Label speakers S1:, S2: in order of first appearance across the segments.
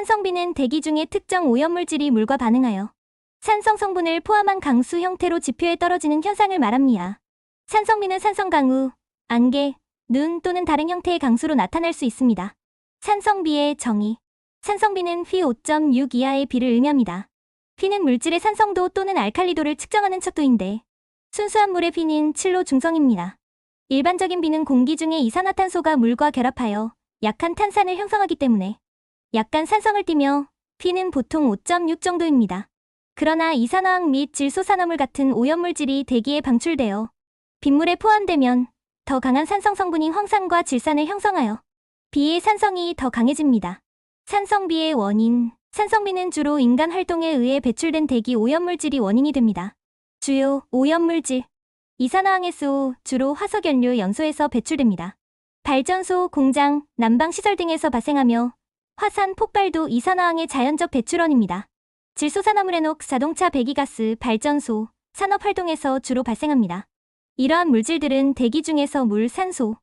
S1: 산성비는 대기 중에 특정 오염물질이 물과 반응하여 산성 성분을 포함한 강수 형태로 지표에 떨어지는 현상을 말합니다. 산성비는 산성강우, 안개, 눈 또는 다른 형태의 강수로 나타날 수 있습니다. 산성비의 정의. 산성비는 휘 5.6 이하의 비를 의미합니다. 휘는 물질의 산성도 또는 알칼리도를 측정하는 척도인데 순수한 물의 휘는 7로 중성입니다. 일반적인 비는 공기 중에 이산화탄소가 물과 결합하여 약한 탄산을 형성하기 때문에 약간 산성을 띠며 휘는 보통 5.6 정도입니다. 그러나 이산화황 및 질소산화물 같은 오염물질이 대기에 방출되어 빗물에 포함되면 더 강한 산성 성분인 황산과 질산을 형성하여 비의 산성이 더 강해집니다. 산성비의 원인. 산성비는 주로 인간 활동에 의해 배출된 대기 오염물질이 원인이 됩니다. 주요 오염물질. 이산화황해수, 주로 화석연료 연소에서 배출됩니다. 발전소, 공장, 난방시설 등에서 발생하며 화산 폭발도 이산화황의 자연적 배출원입니다. 질소산화물의 자동차 배기가스, 발전소, 산업활동에서 주로 발생합니다. 이러한 물질들은 대기 중에서 물, 산소,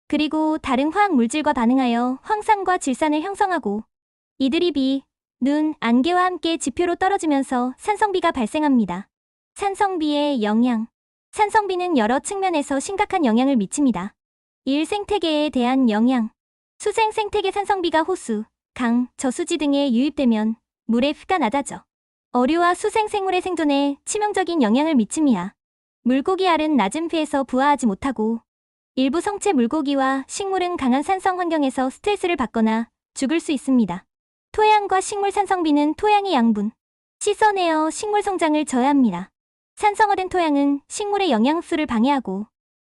S1: 그리고 다른 화학물질과 반응하여 황산과 질산을 형성하고 이들이 비, 눈, 안개와 함께 지표로 떨어지면서 산성비가 발생합니다. 산성비의 영향. 산성비는 여러 측면에서 심각한 영향을 미칩니다. 1. 생태계에 대한 영향. 수생 생태계 산성비가 호수, 강, 저수지 등에 유입되면 물의 P가 낮아져 어류와 수생 생물의 생존에 치명적인 영향을 미칩니다. 물고기 알은 낮은 P에서 부화하지 못하고 일부 성체 물고기와 식물은 강한 산성 환경에서 스트레스를 받거나 죽을 수 있습니다. 토양과 식물 산성비는 토양의 양분, 씻어내어 식물 성장을 저해합니다. 산성화된 토양은 식물의 영양수를 방해하고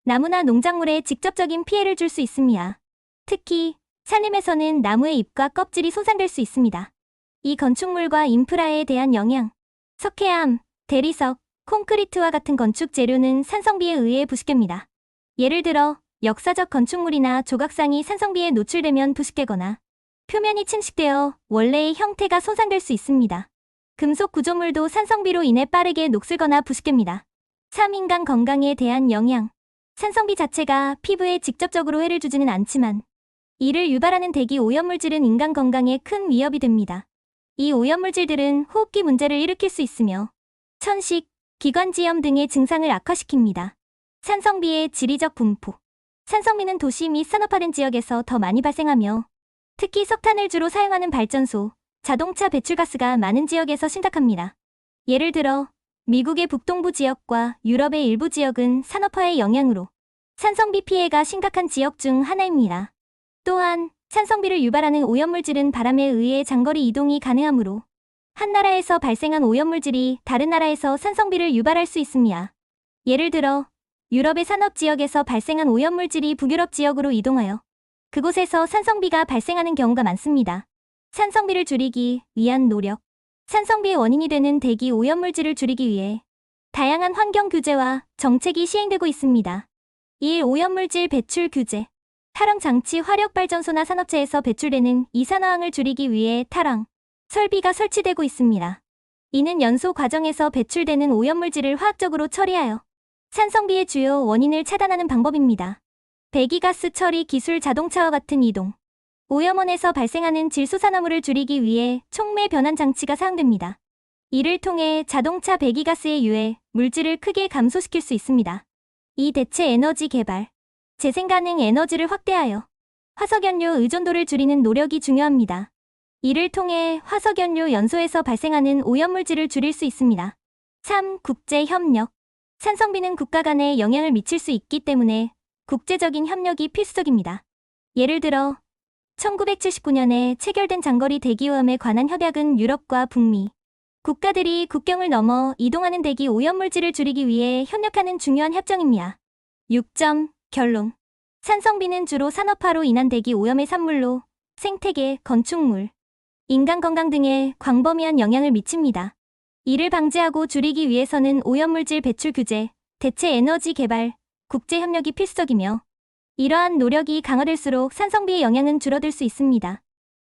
S1: 나무나 농작물에 직접적인 피해를 줄 수 있습니다. 특히 산림에서는 나무의 잎과 껍질이 손상될 수 있습니다. 이 건축물과 인프라에 대한 영향. 석회암, 대리석, 콘크리트와 같은 건축 재료는 산성비에 의해 부식됩니다. 예를 들어 역사적 건축물이나 조각상이 산성비에 노출되면 부식되거나 표면이 침식되어 원래의 형태가 손상될 수 있습니다. 금속 구조물도 산성비로 인해 빠르게 녹슬거나 부식됩니다. 3. 인간 건강에 대한 영향. 산성비 자체가 피부에 직접적으로 해를 주지는 않지만 이를 유발하는 대기 오염물질은 인간 건강에 큰 위협이 됩니다. 이 오염물질들은 호흡기 문제를 일으킬 수 있으며 천식, 기관지염 등의 증상을 악화시킵니다. 산성비의 지리적 분포. 산성비는 도시 및 산업화된 지역에서 더 많이 발생하며 특히 석탄을 주로 사용하는 발전소, 자동차 배출가스가 많은 지역에서 심각합니다. 예를 들어 미국의 북동부 지역과 유럽의 일부 지역은 산업화의 영향으로 산성비 피해가 심각한 지역 중 하나입니다. 또한 산성비를 유발하는 오염물질은 바람에 의해 장거리 이동이 가능하므로 한 나라에서 발생한 오염물질이 다른 나라에서 산성비를 유발할 수 있습니다. 예를 들어 유럽의 산업지역에서 발생한 오염물질이 북유럽 지역으로 이동하여 그곳에서 산성비가 발생하는 경우가 많습니다. 산성비를 줄이기 위한 노력. 산성비의 원인이 되는 대기 오염물질을 줄이기 위해 다양한 환경 규제와 정책이 시행되고 있습니다. 1. 오염물질 배출 규제. 탈원 장치 화력발전소나 산업체에서 배출되는 이산화황을 줄이기 위해 탈원 설비가 설치되고 있습니다. 이는 연소 과정에서 배출되는 오염물질을 화학적으로 처리하여 산성비의 주요 원인을 차단하는 방법입니다. 배기가스 처리 기술 자동차와 같은 이동. 오염원에서 발생하는 질소산화물을 줄이기 위해 촉매 변환 장치가 사용됩니다. 이를 통해 자동차 배기가스의 유해, 물질을 크게 감소시킬 수 있습니다. 2. 대체 에너지 개발. 재생 가능 에너지를 확대하여 화석연료 의존도를 줄이는 노력이 중요합니다. 이를 통해 화석연료 연소에서 발생하는 오염물질을 줄일 수 있습니다. 3. 국제협력. 산성비는 국가 간에 영향을 미칠 수 있기 때문에 국제적인 협력이 필수적입니다. 예를 들어 1979년에 체결된 장거리 대기오염에 관한 협약은 유럽과 북미 국가들이 국경을 넘어 이동하는 대기 오염물질을 줄이기 위해 협력하는 중요한 협정입니다. 6점 결론. 산성비는 주로 산업화로 인한 대기 오염의 산물로 생태계, 건축물, 인간 건강 등에 광범위한 영향을 미칩니다. 이를 방지하고 줄이기 위해서는 오염물질 배출 규제, 대체 에너지 개발, 국제협력이 필수적이며 이러한 노력이 강화될수록 산성비의 영향은 줄어들 수 있습니다.